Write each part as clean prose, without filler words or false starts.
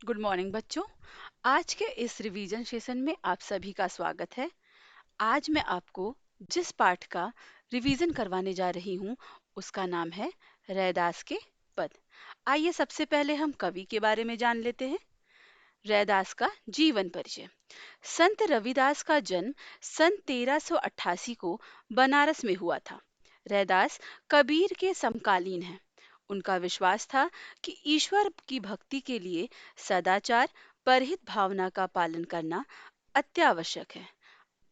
Good morning बच्चों। आज के इस रिवीजन सेशन में आप सभी का स्वागत है। आज मैं आपको जिस पाठ का रिवीजन करवाने जा रही हूँ उसका नाम है रैदास के पद। आइए सबसे पहले हम कवि के बारे में जान लेते हैं। रैदास का जीवन परिचय। संत रविदास का जन्म सन 1388 को बनारस में हुआ था। रैदास कबीर के समकालीन हैं। उनका विश्वास था कि ईश्वर की भक्ति के लिए सदाचार परहित भावना का पालन करना अत्यावश्यक है।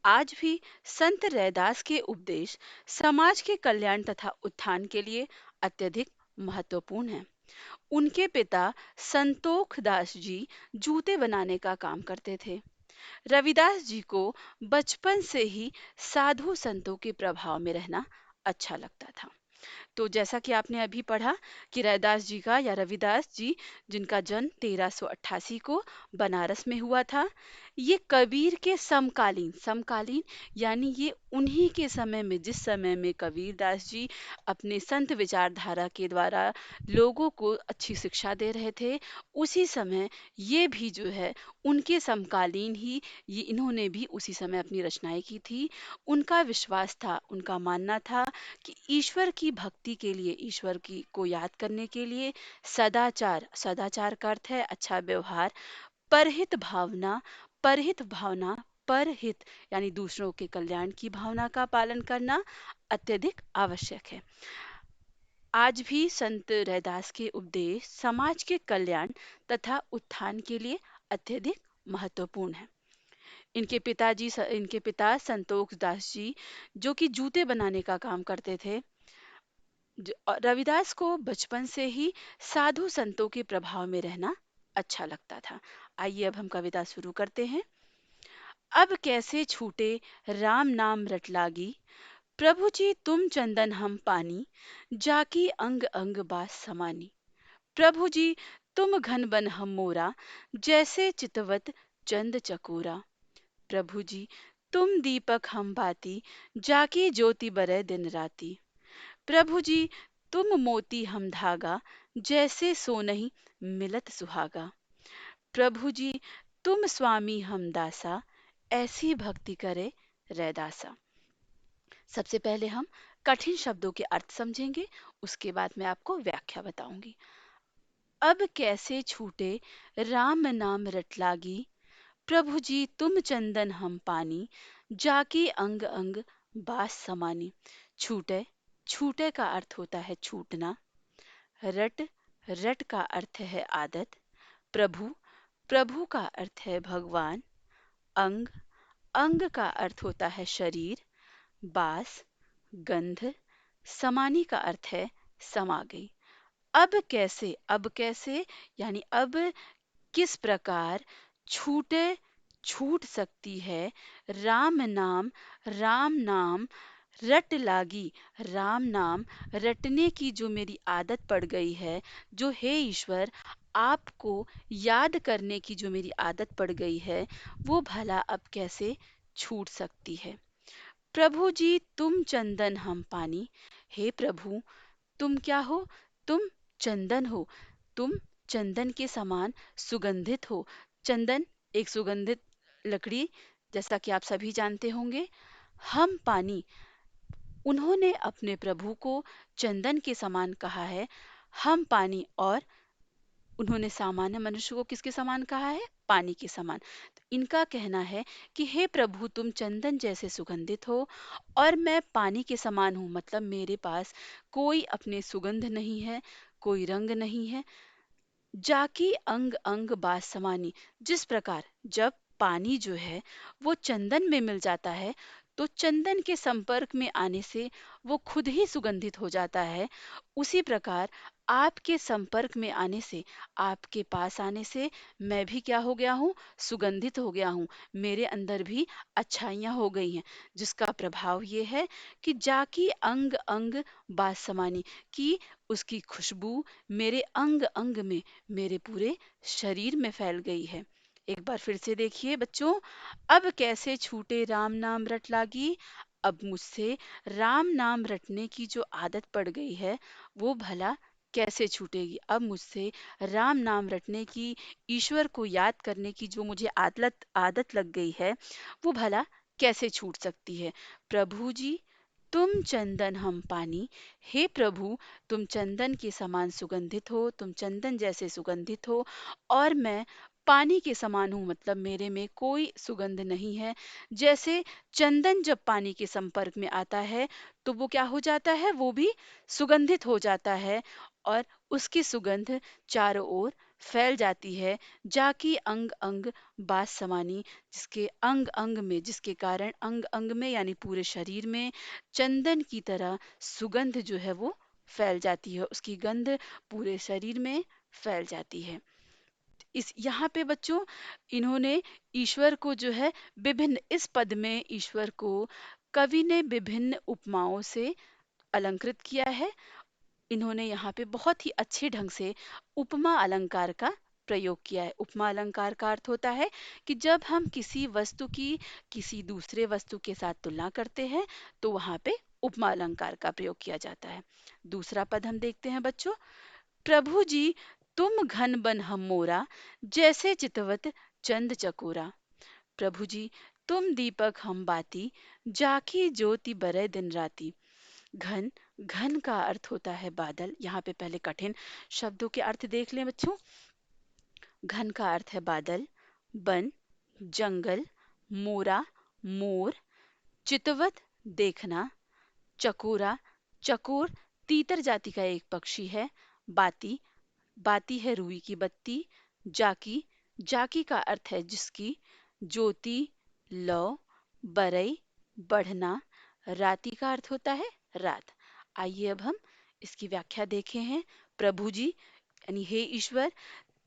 आज भी संत रैदास के उपदेश समाज के कल्याण तथा उत्थान के लिए अत्यधिक महत्वपूर्ण है। उनके पिता संतोख दास जी जूते बनाने का काम करते थे। रविदास जी को बचपन से ही साधु संतों के प्रभाव में रहना अच्छा लगता था। तो जैसा कि आपने अभी पढ़ा कि रैदास जी का या रविदास जी जिनका जन्म 1388 को बनारस में हुआ था, ये कबीर के समकालीन समकालीन यानी ये उन्हीं के समय में जिस समय में कबीर दास जी अपने संत विचारधारा के द्वारा लोगों को अच्छी शिक्षा दे रहे थे, उसी समय ये भी जो है उनके समकालीन ही ये इन्होंने भी उसी समय अपनी रचनाएं की थी। उनका विश्वास था, उनका मानना था कि ईश्वर की भक्ति के लिए, ईश्वर की को याद करने के लिए सदाचार, सदाचार का अर्थ है अच्छा व्यवहार, परहित भावना, परहित भावना, परहित यानी दूसरों के कल्याण की भावना का पालन करना अत्यधिक आवश्यक है। आज भी संत रैदास के उपदेश समाज के कल्याण तथा उत्थान के लिए अत्यधिक महत्वपूर्ण है। इनके पिता संतोष दास जी जो कि जूते बनाने का काम करते थे। रविदास को बचपन से ही साधु संतों के प्रभाव में रहना अच्छा लगता था। आइए अब हम कविता शुरू करते हैं। अब कैसे छूटे राम नाम रट लागी, प्रभु जी तुम चंदन हम पानी, जाकी अंग अंग बास समानी। प्रभु जी तुम घन बन हम मोरा, जैसे चितवत चंद चकोरा। प्रभु जी तुम दीपक हम बाती, जाकी ज्योति बरै दिन राती। प्रभु जी तुम मोती हम धागा, जैसे सोनहि मिलत सुहागा। प्रभु जी तुम स्वामी हम दासा, ऐसी भक्ति करे रैदासा। सबसे पहले हम कठिन शब्दों के अर्थ समझेंगे, उसके बाद मैं आपको व्याख्या बताऊंगी। अब कैसे छूटे राम नाम रट लागी, प्रभु जी तुम चंदन हम पानी, जाकी अंग अंग बास समानी। छूटे, छूटे का अर्थ होता है छूटना। रट, रट का अर्थ है आदत। प्रभु, प्रभु का अर्थ है भगवान। अंग, अंग का अर्थ होता है शरीर। बास, गंध। समानी का अर्थ है समा गई। अब कैसे यानी अब किस प्रकार छूटे, छूट सकती है राम नाम, राम नाम रट लागी, राम नाम रटने की जो मेरी आदत पड़ गई है, जो हे ईश्वर आपको याद करने की जो मेरी आदत पड़ गई है, वो भला अब कैसे छूट सकती है। प्रभु जी तुम चंदन हम पानी, हे प्रभु तुम क्या हो, तुम चंदन हो, तुम चंदन के समान सुगंधित हो। चंदन एक सुगंधित लकड़ी, जैसा कि आप सभी जानते होंगे। हम पानी, उन्होंने अपने प्रभु को चंदन के समान कहा है। हम पानी, और उन्होंने सामान्य मनुष्य को किसके समान कहा है, पानी के समान। तो इनका कहना है कि हे प्रभु तुम चंदन जैसे सुगंधित हो और मैं पानी के समान हूँ, मतलब मेरे पास कोई अपने सुगंध नहीं है, कोई रंग नहीं है। जाकी अंग अंग बास समानी, जिस प्रकार जब पानी जो है वो चंदन में मिल जाता है तो चंदन के संपर्क में आने से वो खुद ही सुगंधित हो जाता है, उसी प्रकार आपके संपर्क में आने से, आपके पास आने से मैं भी क्या हो गया हूँ, सुगंधित हो गया हूँ। मेरे अंदर भी अच्छाइयाँ हो गई हैं, जिसका प्रभाव ये है कि जाकी अंग अंग बास समानी, कि उसकी खुशबू मेरे अंग अंग में, मेरे पूरे शरीर में फैल गई है। एक बार फिर से देखिए बच्चों। अब कैसे छूटे राम नाम रट लागी, अब मुझसे राम नाम रटने की जो आदत पड़ गई है वो भला कैसे छूटेगी? अब मुझसे राम नाम रटने की, ईश्वर को याद करने की जो मुझे आदत आदत लग गई है, वो भला कैसे छूट सकती है? प्रभु जी, तुम चंदन हम पानी। हे प्रभु, तुम चंदन के समान सुगंधित हो, तुम चंदन जैसे सुगंधित हो, और मैं पानी के समान हूँ, मतलब मेरे में कोई सुगंध नहीं है। जैसे चंदन जब पानी के संपर्क में आता है तो वो क्या हो जाता है, वो भी सुगंधित हो जाता है, और उसकी सुगंध चारों ओर फैल जाती है। जाकी अंग अंग बास समानी, जिसके अंग अंग में, जिसके कारण अंग अंग में यानी पूरे शरीर में चंदन की तरह सुगंध जो है वो फैल जाती है, उसकी गंध पूरे शरीर में फैल जाती है। इस यहाँ पे बच्चों, इन्होंने ईश्वर को जो है विभिन्न, इस पद में ईश्वर को कवि ने विभिन्न उपमाओं से अलंकृत किया है। इन्होंने यहाँ पे बहुत ही अच्छे ढंग से उपमा अलंकार का प्रयोग किया है। उपमा अलंकार का अर्थ होता है कि जब हम किसी वस्तु की किसी दूसरे वस्तु के साथ तुलना करते हैं तो वहां पे उपमा अलंकार का प्रयोग किया जाता है। दूसरा पद हम देखते हैं बच्चों। प्रभु जी, तुम घन बन हम मोरा, जैसे चितवत चंद चकोरा। प्रभु जी, तुम दीपक हम बाती, जाकी ज्योति बरे दिन राती। घन, घन का अर्थ होता है बादल। यहाँ पे पहले कठिन शब्दों के अर्थ देख लें बच्चों। घन का अर्थ है बादल, बन जंगल, मोरा मोर, चितवत देखना, चकोरा चकोर तीतर जाति का एक पक्षी है, बाती, बाती है रुई की बत्ती, जाकी, जाकी का अर्थ है जिसकी, ज्योति लौ, बरई बढ़ना, राति का अर्थ होता है रात। आइए अब हम इसकी व्याख्या देखे हैं। प्रभु जी यानी हे ईश्वर,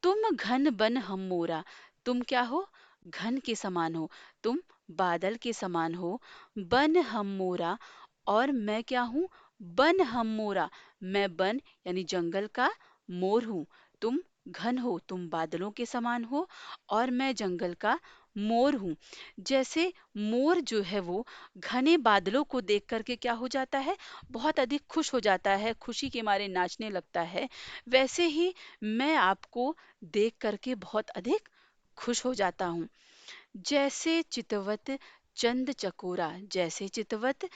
तुम घन बन हम मोरा। तुम क्या हो? घन के समान हो, तुम बादल के समान हो। बन हम मोरा, और मैं क्या हूँ? बन हम मोरा, मैं बन यानी जंगल का मोर हूँ। तुम घन हो, तुम बादलों के समान हो, और मैं जंगल का मोर हूँ। जैसे मोर जो है वो घने बादलों को देख करके क्या हो जाता है, बहुत अधिक खुश हो जाता है, खुशी के मारे नाचने लगता है, वैसे ही मैं आपको देख करके बहुत अधिक खुश हो जाता हूँ। जैसे चितवत चंद चकोरा, जैसे चितवत,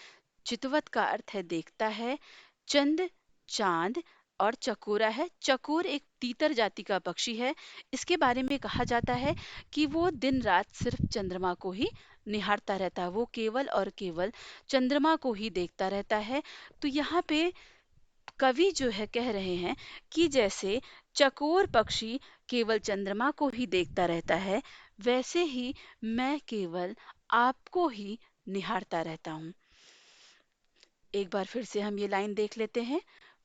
चितवत का अर्थ है देखता है, चंद चांद, और चकोरा है, चकोर एक तीतर जाति का पक्षी है। इसके बारे में कहा जाता है कि वो दिन रात सिर्फ चंद्रमा को ही निहारता रहता है, वो केवल और केवल चंद्रमा को ही देखता रहता है। तो यहाँ पे कवि जो है कह रहे हैं कि जैसे चकोर पक्षी केवल चंद्रमा को ही देखता रहता है, वैसे ही मैं केवल आपको ही निहारता रहता हूँ। एक बार फिर से हम ये लाइन देख लेते हैं।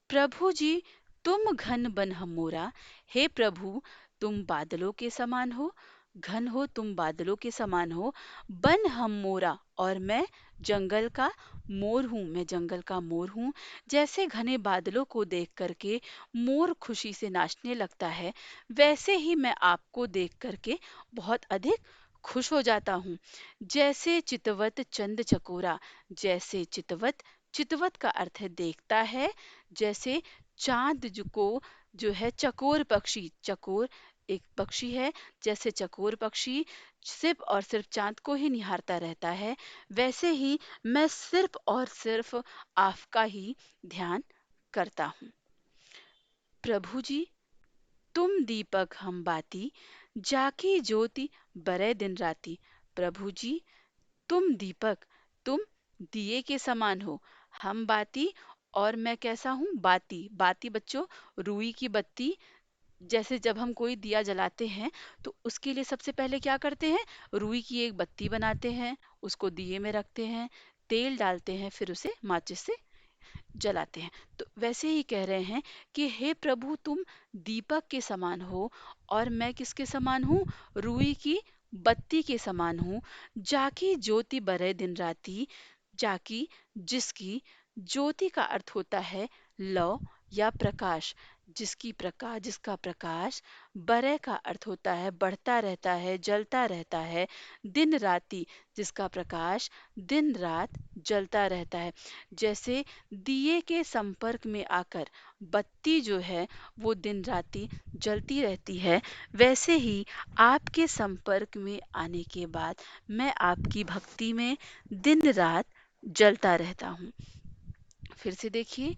प्रभु जी, तुम घन बन हम मोरा। हे प्रभु, तुम बादलों के समान हो, घन हो, तुम बादलों के समान हो। बन हम मोरा, और मैं जंगल का मोर हूँ, मैं जंगल का मोर हूँ। जैसे घने बादलों को देख करके मोर खुशी से नाचने लगता है, वैसे ही मैं आपको देख करके बहुत अधिक खुश हो जाता हूँ। जैसे चितवत चंद चकोरा, जैसे चितवत, चितवत का अर्थ है देखता है, जैसे चांद को जो है चकोर पक्षी, चकोर एक पक्षी है, जैसे चकोर पक्षी सिर्फ और सिर्फ चांद को ही निहारता रहता है, वैसे ही मैं सिर्फ और सिर्फ आपका ही ध्यान करता हूँ। प्रभु जी, तुम दीपक हम बाती, जाकी ज्योति बरे दिन राती। प्रभु जी, तुम दीपक, तुम दिए के समान हो, हम बाती, और मैं कैसा हूँ? बाती, बाती बच्चों रुई की बत्ती। जैसे जब हम कोई दिया जलाते हैं तो उसके लिए सबसे पहले क्या करते हैं, रुई की एक बत्ती बनाते हैं, उसको दिए में रखते हैं, तेल डालते हैं, फिर उसे माचिस से जलाते हैं। तो वैसे ही कह रहे हैं कि हे प्रभु, तुम दीपक के समान हो, और मैं किसके समान हूँ? रुई की बत्ती के समान हूँ। जाकी ज्योति बरे दिन राती, जाकी जिसकी, ज्योति का अर्थ होता है लौ या प्रकाश, जिसका प्रकाश बरय का अर्थ होता है बढ़ता रहता है, जलता रहता है। दिन राति, जिसका प्रकाश दिन रात जलता रहता है। जैसे दिए के संपर्क में आकर बत्ती जो है वो दिन राति जलती रहती है, वैसे ही आपके संपर्क में आने के बाद मैं आपकी भक्ति में दिन रात जलता रहता हूँ। फिर से देखिए,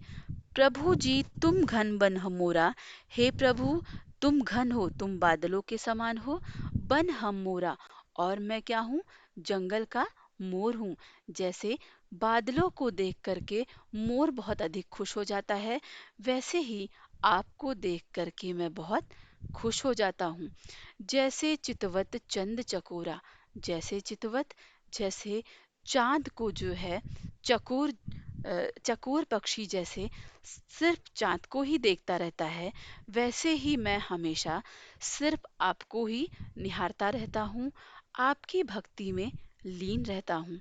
प्रभु जी तुम घन बन हम मोरा, हे प्रभु तुम घन हो, तुम बादलों के समान हो। बन हम मोरा, और मैं क्या हूँ? जंगल का मोर हूँ। जैसे बादलों को देख करके मोर बहुत अधिक खुश हो जाता है, वैसे ही आपको देख करके मैं बहुत खुश हो जाता हूँ। जैसे चितवत चंद चकोरा, जैसे चितवत, जैसे चांद को जो है चकोर चकोर पक्षी जैसे सिर्फ चांद को ही देखता रहता है, वैसे ही मैं हमेशा सिर्फ आपको ही निहारता रहता हूँ, आपकी भक्ति में लीन रहता हूँ।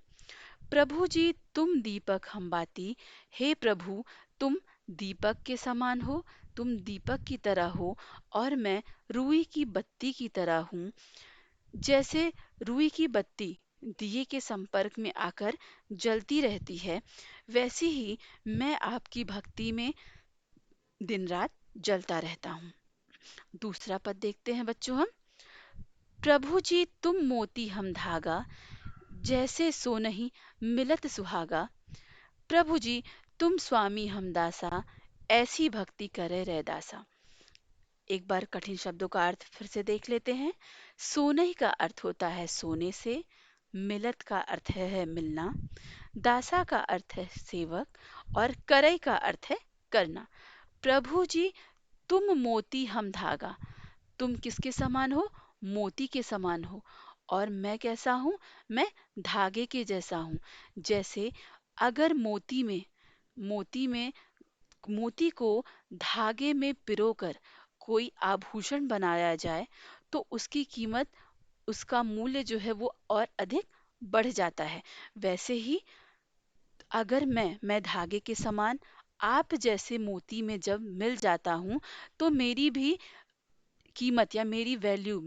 प्रभु जी तुम दीपक हम बाती, हे प्रभु तुम दीपक के समान हो, तुम दीपक की तरह हो, और मैं रुई की बत्ती की तरह हूँ। जैसे रुई की बत्ती दिए के संपर्क में आकर जलती रहती है, वैसे ही मैं आपकी भक्ति में दिन रात जलता रहता हूँ। दूसरा पद देखते हैं बच्चों हम। प्रभु जी तुम मोती हम धागा, जैसे सो नहीं मिलत सुहागा। प्रभु जी तुम स्वामी हम दासा, ऐसी भक्ति करे रे दासा। एक बार कठिन शब्दों का अर्थ फिर से देख लेते हैं। सोनही का अर्थ होता है सोने से, मिलत का अर्थ है मिलना, दासा का अर्थ है सेवक, और करई का अर्थ है करना। प्रभु जी तुम मोती हम धागा, तुम किसके समान हो? मोती के समान हो। और मैं कैसा हूँ? मैं धागे के जैसा हूँ। जैसे अगर मोती में मोती को धागे में पिरोकर कोई आभूषण बनाया जाए, तो उसकी कीमत, उसका मूल्य जो है वो और अधिक बढ़ जाता है। वैसे ही अगर मैं धागे के समान आप जैसे मोती में जब मिल जाता हूँ, तो मेरी भी कीमत या मेरी वैल्यू,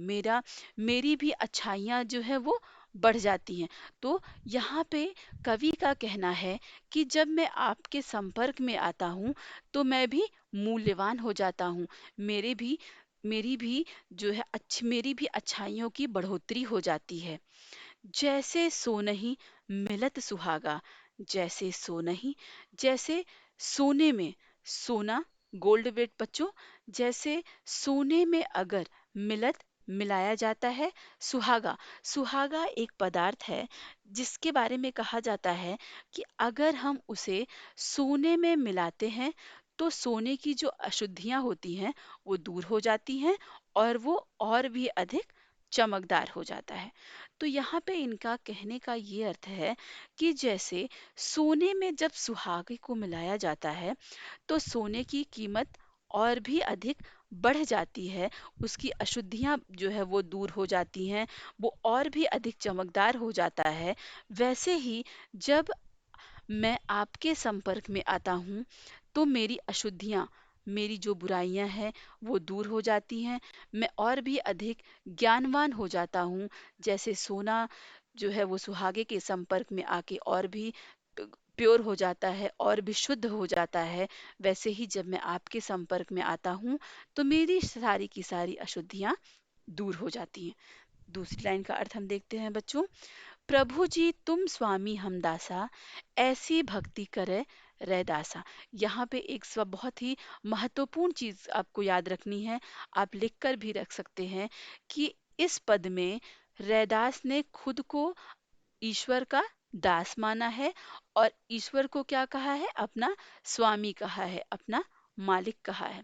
मेरी भी अच्छाइयाँ जो है वो बढ़ जाती हैं। तो यहाँ पे कवि का कहना है कि जब मैं आपके संपर्क में आता हूँ, तो मैं भी मूल्यवान हो जाता हूँ। मेरे भी मेरी भी जो है मेरी भी अच्छाइयों की बढ़ोतरी हो जाती है। जैसे सोनही मिलत सुहागा, जैसे सोनही, जैसे सोने में, सोना गोल्ड वेट बच्चों, जैसे सोने में अगर मिलत मिलाया जाता है, सुहागा, सुहागा एक पदार्थ है जिसके बारे में कहा जाता है कि अगर हम उसे सोने में मिलाते हैं, तो सोने की जो अशुद्धियां होती हैं वो दूर हो जाती हैं, और वो और भी अधिक चमकदार हो जाता है। तो यहाँ पे इनका कहने का ये अर्थ है कि जैसे सोने में जब सुहागे को मिलाया जाता है, तो सोने की कीमत और भी अधिक बढ़ जाती है, उसकी अशुद्धियां जो है वो दूर हो जाती हैं, वो और भी अधिक चमकदार हो जाता है। वैसे ही जब मैं आपके संपर्क में आता हूँ, तो मेरी अशुद्धियाँ, मेरी जो बुराइयां हैं वो दूर हो जाती हैं, मैं और भी अधिक ज्ञानवान हो जाता हूँ। जैसे सोना जो है वो सुहागे के संपर्क में आके और भी प्योर हो जाता है और भी शुद्ध हो जाता है, वैसे ही जब मैं आपके संपर्क में आता हूँ, तो मेरी सारी की सारी अशुद्धियाँ दूर हो जाती हैं। दूसरी लाइन का अर्थ हम देखते हैं बच्चों। प्रभु जी तुम स्वामी हम दासा, ऐसी भक्ति करे रैदासा। यहाँ पे एक बहुत ही महत्वपूर्ण चीज आपको याद रखनी है, आप लिख कर भी रख सकते हैं कि इस पद में रैदास ने खुद को ईश्वर का दास माना है, और ईश्वर को क्या कहा है? अपना स्वामी कहा है, अपना मालिक कहा है।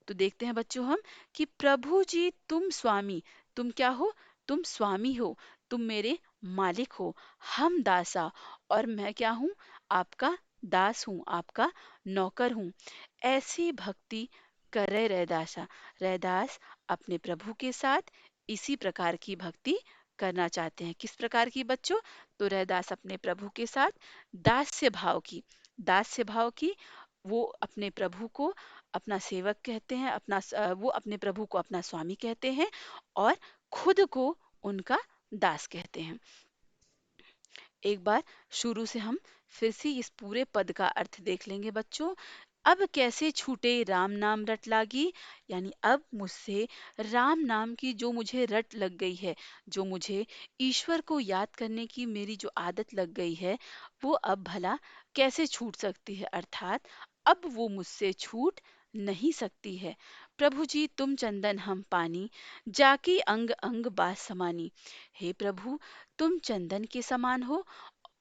तो देखते हैं बच्चों हम कि प्रभु जी तुम स्वामी, तुम क्या हो? तुम स्वामी हो, तुम मेरे मालिक हो। हम दासा, और मैं क्या हूँ? आपका दास हूँ, आपका नौकर हूँ। ऐसी भक्ति करे रैदासा। रैदास अपने प्रभु के साथ इसी प्रकार की भक्ति करना चाहते हैं। किस प्रकार की बच्चों? तो रैदास अपने प्रभु के साथ दास्य भाव की, दास्य भाव की, वो अपने प्रभु को अपना सेवक कहते हैं, वो अपने प्रभु को अपना स्वामी कहते हैं और खुद को उनका दास कहते हैं। एक बार शुरू से हम फिर से इस पूरे पद का अर्थ देख लेंगे बच्चों। अब कैसे छूटे राम नाम रट लागी, यानी अब मुझसे राम नाम की जो मुझे रट लग गई है, जो मुझे ईश्वर को याद करने की मेरी जो आदत लग गई है, वो अब भला कैसे छूट सकती है, अर्थात अब वो मुझसे छूट नहीं सकती है। प्रभु जी तुम चंदन हम पानी, जाकी अंग अंग बास समानी। हे प्रभु, तुम चंदन के समान हो,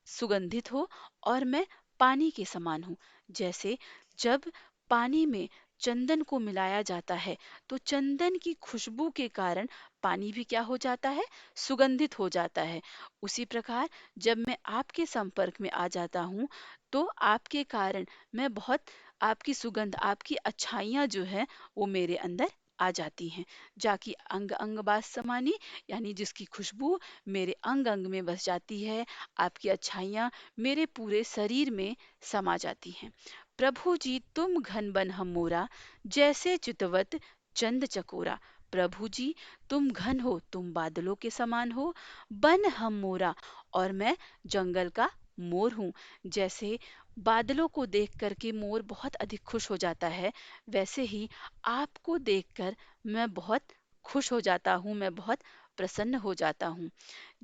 सुगंधित हो, और मैं पानी के समान हूँ। जैसे जब पानी में चंदन को मिलाया जाता है तो चंदन की खुशबू के कारण पानी भी क्या हो जाता है, सुगंधित हो जाता है। उसी प्रकार जब मैं आपके संपर्क में आ जाता हूँ तो आपके कारण मैं बहुत, आपकी सुगंध, आपकी अच्छाइयाँ जो है वो मेरे अंदर आ जाती हैं। जाकि अंग अंग बास समानी, यानी जिसकी खुशबू मेरे अंग अंग में बस जाती है, आपकी अच्छाइयाँ मेरे पूरे शरीर में समा जाती हैं। प्रभु जी तुम घन बन हम मोरा, जैसे चितवत चंद चकोरा। प्रभु जी तुम घन हो, तुम बादलों के समान हो, बन हम मोरा, और मैं जंगल का मोर हूँ। जैसे बादलों को देख करके मोर बहुत अधिक खुश हो जाता है, वैसे ही आपको देखकर मैं बहुत खुश हो जाता हूँ, मैं बहुत प्रसन्न हो जाता हूँ।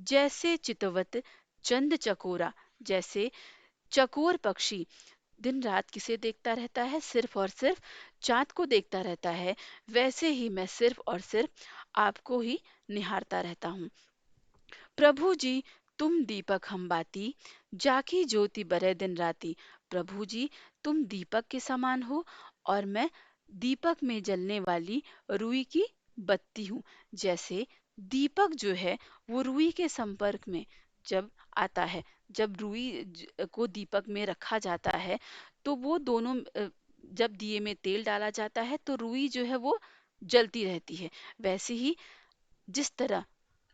जैसे चितवत चंद चकोरा, जैसे चकोर पक्षी दिन रात किसे देखता रहता है, सिर्फ और सिर्फ चाँद को देखता रहता है, वैसे ही मैं सिर्फ और सिर्फ आपको ही निहारता रहता हूँ। प्रभु जी तुम दीपक हम बाती, जाकी ज्योति बरे दिन राती। प्रभु जी तुम दीपक के समान हो और मैं दीपक में जलने वाली रुई की बत्ती हूँ। जैसे दीपक जो है वो रुई के संपर्क में जब आता है, जब को दीपक में रखा जाता है तो वो दोनों जब दिए में तेल डाला जाता है तो रुई जो है वो जलती रहती है। वैसे ही जिस तरह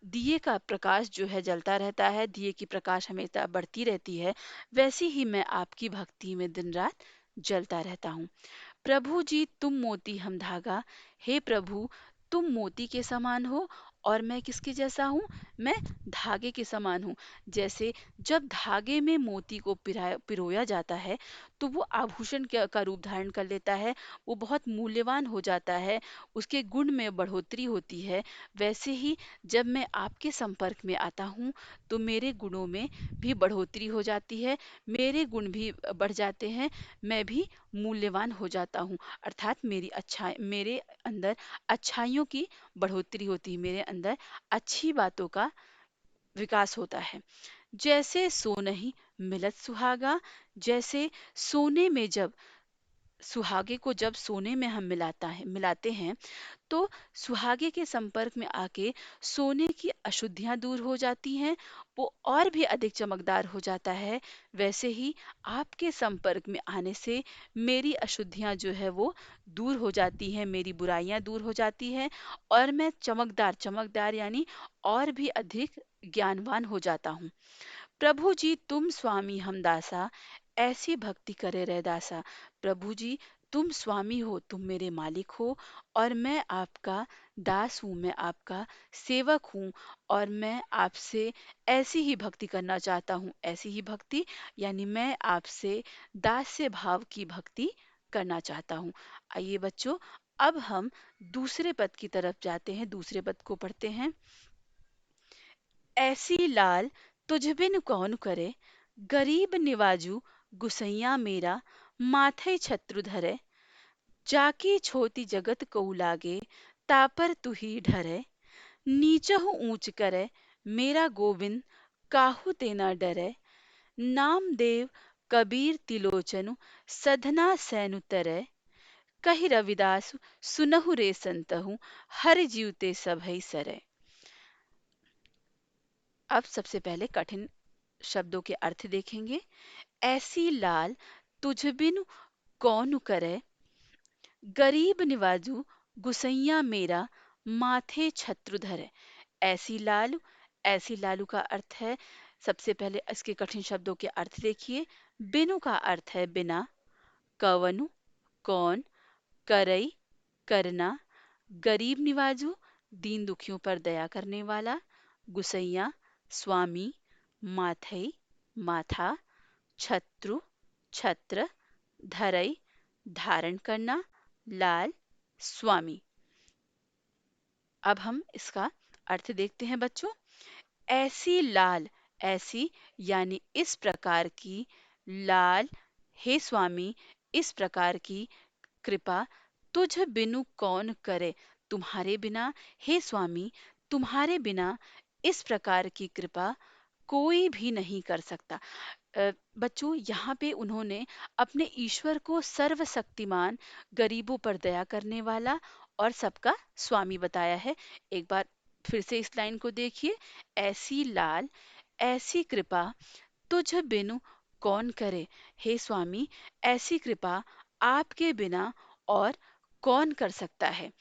दिए का प्रकाश जो है जलता रहता है, दिए की प्रकाश हमेशा बढ़ती रहती है, वैसे ही मैं आपकी भक्ति में दिन रात जलता रहता हूँ। प्रभु जी तुम मोती हम धागा, हे प्रभु तुम मोती के समान हो और मैं किसके जैसा हूँ, मैं धागे के समान हूँ। जैसे जब धागे में मोती को पिरोया जाता है तो वो आभूषण का रूप धारण कर लेता है, वो बहुत मूल्यवान हो जाता है, उसके गुण में बढ़ोतरी होती है। वैसे ही जब मैं आपके संपर्क में आता हूँ तो मेरे गुणों में भी बढ़ोतरी हो जाती है, मेरे गुण भी बढ़ जाते हैं, मैं भी मूल्यवान हो जाता हूँ। अर्थात मेरे अंदर अच्छाइयों की बढ़ोतरी होती है, मेरे अंदर अच्छी बातों का विकास होता है। जैसे सोनहि मिलत सुहागा, जैसे सोने में जब सुहागे को जब सोने में हम मिलाते हैं तो सुहागे के संपर्क में आके सोने की अशुद्धियां दूर हो जाती हैं, वो और भी अधिक चमकदार हो जाता है। वैसे ही आपके संपर्क में आने से मेरी अशुद्धियां जो है वो दूर हो जाती हैं, मेरी बुराइयां दूर हो जाती हैं और मैं चमकदार चमकदार यानी और भी अधिक ज्ञानवान हो जाता हूँ। प्रभु जी तुम स्वामी हम दासा, ऐसी भक्ति करे रह दासा। प्रभु जी तुम स्वामी हो, तुम मेरे मालिक हो और मैं आपका दास हूँ, मैं आपका सेवक हूँ और मैं आपसे ऐसी ही भक्ति करना चाहता हूँ। ऐसी ही भक्ति यानी मैं आपसे दास्य भाव की भक्ति करना चाहता हूँ। आइए बच्चों, अब हम दूसरे पद की तरफ जाते हैं, दूसरे पद को पढ़ते हैं। ऐसी लाल तुझ बिन कौन करे, गरीब निवाजू गुसैया मेरा, माथे छत्रु धरे, जाकी छोटी जगत को लागे, तापर तू ही ढरे, नीचहु ऊंच करे, मेरा गोविंद काहू तेना डरे, नामदेव कबीर तिलोचनु सधना सैनु तरै, कहि रविदास सुनहु रे संतहु, हर जीवते सभई सरै। अब सबसे पहले कठिन शब्दों के अर्थ देखेंगे। ऐसी लाल तुझ बिन कौन करे, गरीब निवाजू गुसैया मेरा, माथे छत्रु धरे। ऐसी लालू, ऐसी लालू का अर्थ है, सबसे पहले इसके कठिन शब्दों के अर्थ देखिए। बिनु का अर्थ है बिना, कवनु कौन, करई करना, गरीब निवाजू दीन दुखियों पर दया करने वाला, गुसैया स्वामी, माथई माथा, छत्रु छत्र, धरई धारण करना, लाल स्वामी। अब हम इसका अर्थ देखते हैं बच्चों। ऐसी लाल, ऐसी यानी इस प्रकार की, लाल हे स्वामी इस प्रकार की कृपा तुझ बिनु कौन करे, तुम्हारे बिना हे स्वामी, तुम्हारे बिना इस प्रकार की कृपा कोई भी नहीं कर सकता। बच्चों यहाँ पे उन्होंने अपने ईश्वर को सर्वशक्तिमान, गरीबों पर दया करने वाला और सबका स्वामी बताया है। एक बार फिर से इस लाइन को देखिए। ऐसी लाल, ऐसी कृपा तुझ बिनु कौन करे, हे स्वामी ऐसी कृपा आपके बिना और कौन कर सकता है।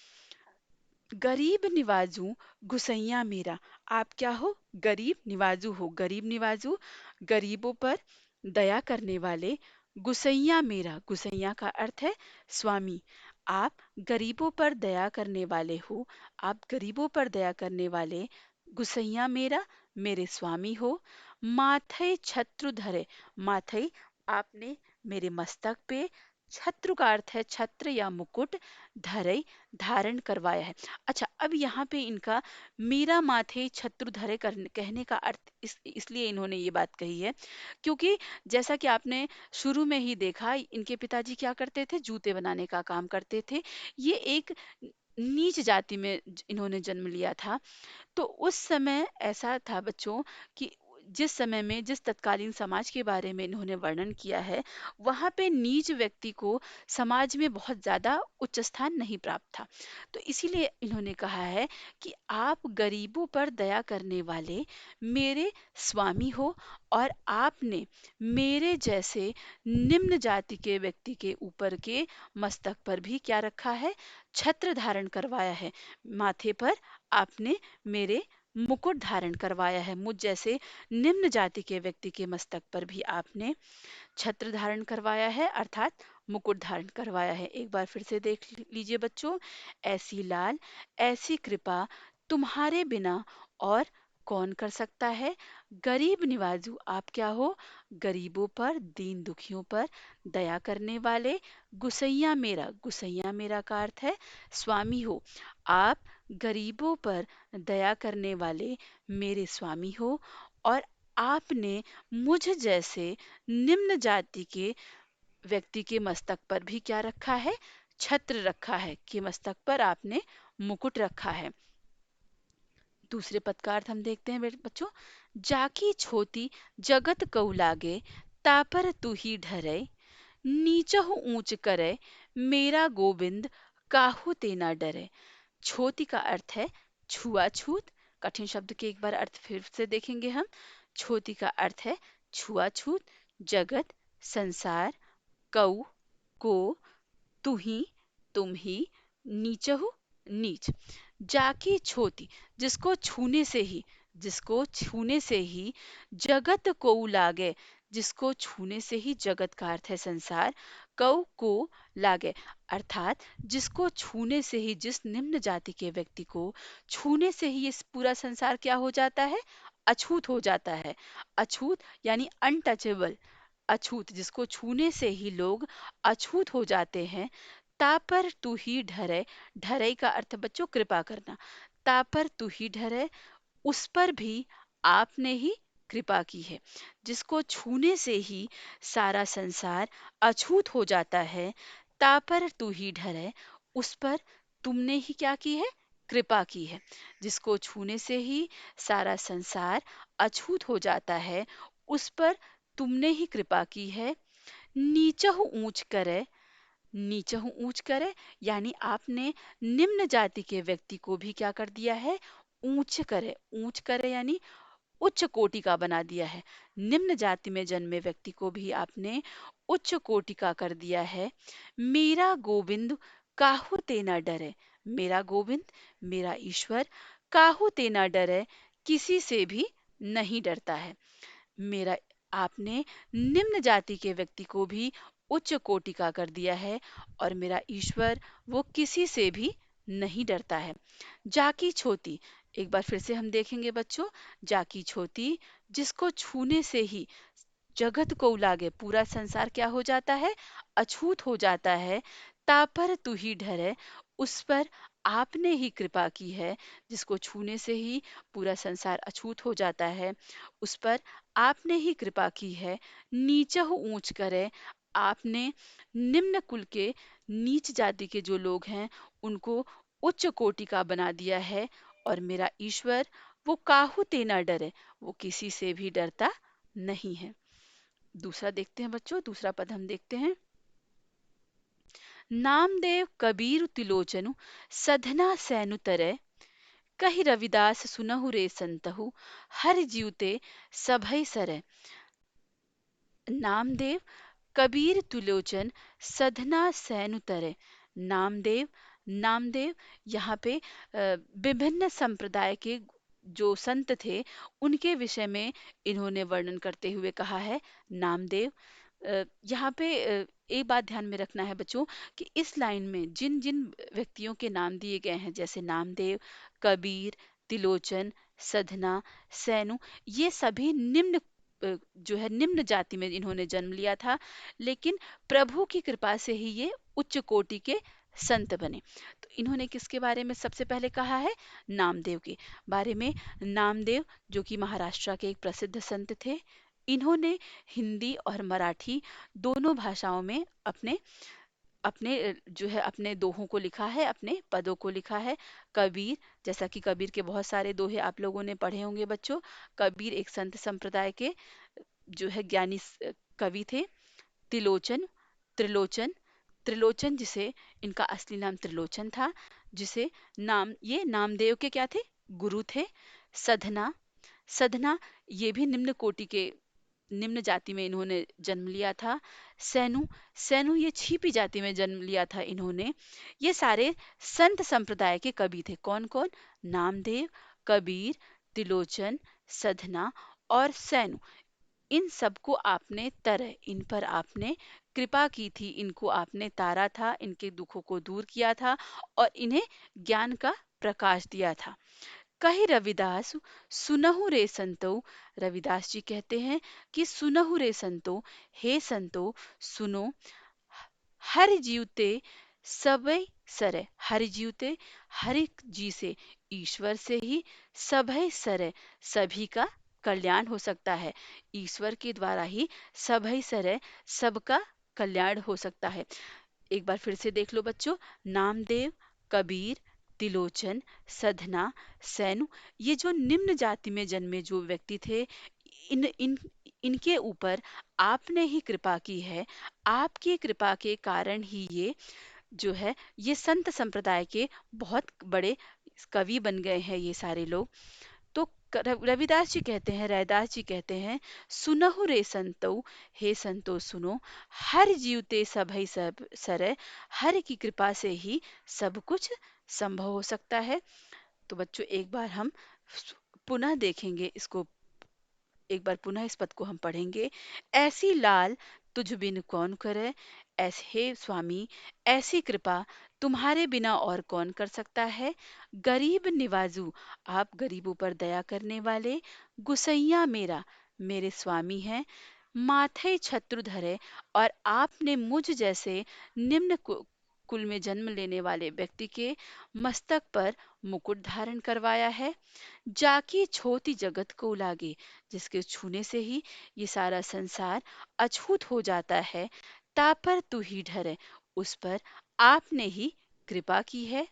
गरीब निवाजू गुसैया मेरा, आप क्या हो? गरीब निवाजू हो। गरीब निवाजू गरीबों पर दया करने वाले, गुसैया मेरा, गुसैया का अर्थ है स्वामी। आप गरीबों पर दया करने वाले हो, आप गरीबों पर दया करने वाले, गुसैया मेरा मेरे स्वामी हो। माथे छत्रु धरे, माथे आपने मेरे मस्तक पे, छत्रु का अर्थ है छत्र या मुकुट, धरे धारण करवाया है। अच्छा, अब यहाँ पे इनका मीरा माथे छत्रधरे कहने का अर्थ इसलिए इन्होंने ये बात कही है क्योंकि जैसा कि आपने शुरू में ही देखा, इनके पिताजी क्या करते थे? जूते बनाने का काम करते थे। ये एक नीच जाति में इन्होंने जन्म लिया था। तो उस समय ऐसा था बच्चों कि जिस समय में जिस तत्कालीन समाज के बारे में इन्होंने वर्णन किया है, वहाँ पे नीच व्यक्ति को समाज में बहुत ज़्यादा उच्च स्थान नहीं प्राप्त था। तो इसीलिए इन्होंने कहा है कि आप गरीबों पर दया करने वाले मेरे स्वामी हो और आपने मेरे जैसे निम्न जाति के व्यक्ति के ऊपर के मस्तक पर भी क्या रखा है? छत्र धारण करवाया है। माथे पर आपने मेरे मुकुट धारण करवाया है। मुझ जैसे निम्न जाति के व्यक्ति के मस्तक पर भी आपने छत्र धारण करवाया है, अर्थात मुकुट धारण करवाया है। एक बार फिर से देख लीजिए बच्चों। ऐसी लाल, ऐसी कृपा तुम्हारे बिना और कौन कर सकता है। गरीब निवाजू आप क्या हो? गरीबों पर, दीन दुखियों पर दया करने वाले, गुसैया मेरा का अर्थ है स्वामी हो। आप गरीबों पर दया करने वाले मेरे स्वामी हो और आपने मुझ जैसे निम्न जाति के व्यक्ति के मस्तक पर भी क्या रखा है? छत्र रखा है, कि मस्तक पर आपने मुकुट रखा है। दूसरे पद का अर्थ हम देखते हैं बच्चों। जाकी छोटी जगत कऊ लागे, तापर तू ही ढरे, नीचहु ऊंच करे, मेरा गोविंद काहू ते ना डरे। छोटी का अर्थ है छुआछूत। कठिन शब्द के एक बार अर्थ फिर से देखेंगे हम। छोटी का अर्थ है छुआछूत, जगत, संसार, कऊ को, तू ही, तुम ही, नीचहु नीच। जाकी छोटी जिसको छूने से ही जगत को लागे, जिसको छूने से ही जगत का अर्थ है संसार, कऊ को लागे अर्थात जिसको छूने से ही, जिस निम्न जाति के व्यक्ति को छूने से ही इस पूरा संसार क्या हो जाता है? अछूत हो जाता है। अछूत यानी अनटचेबल। अछूत जिसको छूने से ही लोग अछूत हो जाते हैं। तापर तू ही ढरे, ढरे का अर्थ बच्चों कृपा करना। तापर तू ही ढरे, उस पर भी आपने ही कृपा की है। जिसको छूने से ही सारा संसार अछूत हो जाता है, तापर तू ही ढरे, उस पर तुमने ही क्या की है? कृपा की है। जिसको छूने से ही सारा संसार अछूत हो जाता है, उस पर तुमने ही कृपा की है। नीचहु ऊंच करे, नीचहु ऊंच करे यानी आपने निम्न जाति के व्यक्ति को भी क्या कर दिया है? ऊंच करे यानी उच्च कोटि का बना दिया है। निम्न जाति में जन्मे व्यक्ति को भी आपने उच्च कोटि का कर दिया है। मेरा गोविंद काहू ते न डरे, मेरा गोविंद, मेरा ईश्वर, काहू ते न डरे, किसी से भी नहीं डरता है। मेरा आपने निम्न जाति के व्यक्ति को भी उच्च कोटि का कर दिया है, और मेरा ईश्वर वो किसी से भी नहीं डरता है। जाकी छोटी, एक बार फिर से हम देखेंगे बच्चों। जाकी छोटी, जिसको छूने से ही जगत को उलागे, पूरा संसार क्या हो जाता है? अछूत हो जाता है। तापर तू ही डरे, उस पर आपने ही कृपा की है। जिसको छूने से ही पूरा संसार अछूत हो जाता है, उस पर आपने ही कृपा की है। नीचहु ऊंच करे, आपने निम्न कुल के, नीच जाति के जो लोग हैं उनको उच्च कोटि का बना दिया है। और मेरा ईश्वर वो काहू ते न डरे, वो किसी से भी डरता नहीं है। दूसरा देखते हैं बच्चों, दूसरा पद हम देखते हैं। नामदेव कबीर तिलोचनु, सधना सैनु तरय, कहि रविदास सुनहु रे संतहु, हर जीवते सभय सरय। नामदेव कबीर तुलोचन, सधना सैनु तरय। नामदेव, नामदेव यहाँ पे विभिन्न संप्रदाय के जो संत थे उनके विषय में इन्होंने वर्णन करते हुए कहा है नामदेव। यहाँ पे एक बात ध्यान में रखना है बच्चों कि इस लाइन में जिन जिन व्यक्तियों के नाम दिए गए हैं, जैसे नामदेव, कबीर, तिलोचन, सधना, सैनु, ये सभी निम्न जो है निम्न जाति में इन्होंने जन्म लिया था, लेकिन प्रभु की कृपा से ही ये उच्च कोटि के संत बने। तो इन्होंने किसके बारे में सबसे पहले कहा है? नामदेव के बारे में। नामदेव जो कि महाराष्ट्र के एक प्रसिद्ध संत थे, इन्होंने हिंदी और मराठी दोनों भाषाओं में अपने अपने जो है अपने दोहों को लिखा है, अपने पदों को लिखा है। कबीर, जैसा कि कबीर के बहुत सारे दोहे आप लोगों ने पढ़े होंगे बच्चों। कबीर एक संत संप्रदाय के जो है ज्ञानी कवि थे। तिलोचन, त्रिलोचन, त्रिलोचन जिसे इनका असली नाम त्रिलोचन था, जिसे नाम ये नामदेव के क्या थे? गुरु थे। सधना, सधना ये भी निम्न कोटि के, निम्न जाति में इन्होंने जन्म लिया था। सैनु, सैनु ये छिपी जाति में जन्म लिया था इन्होंने। ये सारे संत संप्रदाय के कवि थे। कौन कौन? नामदेव, कबीर, तिलोचन, सधना और सैनु। इन सबको आपने तरह, इन पर आपने कृपा की थी, इनको आपने तारा था, इनके दुखों को दूर किया था और इन्हें ज्ञान का प्रकाश दिया था। कही रविदास सुनहु रे संतो, रविदास जी कहते हैं कि सुनहु रे संतो, हे संतो सुनो, हर जीवते सबय सरे, हर जीवते, हर एक जी से, ईश्वर से ही सबय सरे, सभी का कल्याण हो सकता है। ईश्वर के द्वारा ही सबय सरे, सबका कल्याण हो सकता है। एक बार फिर से देख लो बच्चों। नामदेव, कबीर, तिलोचन, सधना, सैनु, ये जो निम्न जाति में जन्मे जो व्यक्ति थे, इन इन इनके ऊपर आपने ही कृपा की है। आपकी कृपा के कारण ही ये जो है ये संत संप्रदाय के बहुत बड़े कवि बन गए हैं ये सारे लोग। तो रविदास जी कहते हैं, रैदास जी कहते हैं, सुनहु रे संतो, हे संतो सुनो, हर जीवते सभई सब सरय, हर की कृपा से ही सब कुछ संभव हो सकता है। तो बच्चों एक बार हम पुनः देखेंगे इसको, एक बार पुनः इस पद को हम पढ़ेंगे। ऐसी लाल तुझ बिन कौन करे, ऐसे हे स्वामी ऐसी कृपा तुम्हारे बिना और कौन कर सकता है। गरीब निवाजू, आप गरीबों पर दया करने वाले। गुसैया मेरा, मेरे स्वामी हैं। माथे छत्रु धरे, और आपने मुझ जैसे निम्न कुल में जन्म लेने वाले व्यक्ति के मस्तक पर मुकुट धारण करवाया है। जाकी छोटी जगत को लागे, जिसके छूने से ही ये सारा संसार अछूत हो जाता है। तापर तू ही ठहरे, उस पर आपने ही कृपा की है।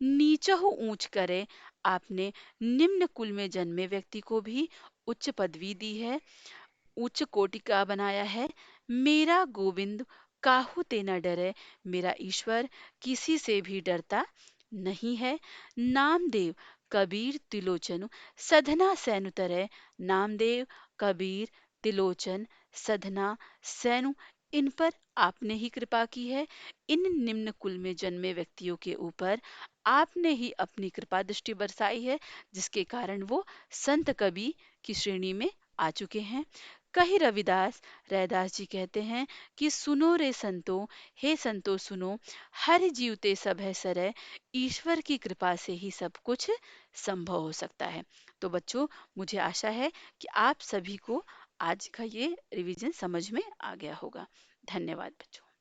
नीचहु ऊंच करे, आपने निम्न कुल में जन्मे व्यक्ति को भी उच्च पदवी दी है, उच्च कोटि का बनाया है। मेरा गोविंद काहू ते न डरे, मेरा ईश्वर किसी से भी डरता नहीं है। नामदेव, कबीर, तिलोचन, सधना सैनु तरह। नामदेव, कबीर, तिलोचन, सधना, सैनु, इन पर आपने ही कृपा की है। इन निम्न कुल में जन्मे व्यक्तियों के ऊपर आपने ही अपनी कृपा दृष्टि बरसाई है, जिसके कारण वो संत कवि की श्रेणी में आ चुके हैं। कही रविदास, रैदास जी कहते हैं कि सुनो रे संतो, हे संतो सुनो, हर जीवते सब है सरय, ईश्वर की कृपा से ही सब कुछ संभव हो सकता है। तो बच्चों, मुझे आशा है कि आप सभी को आज का ये रिवीजन समझ में आ गया होगा। धन्यवाद बच्चों।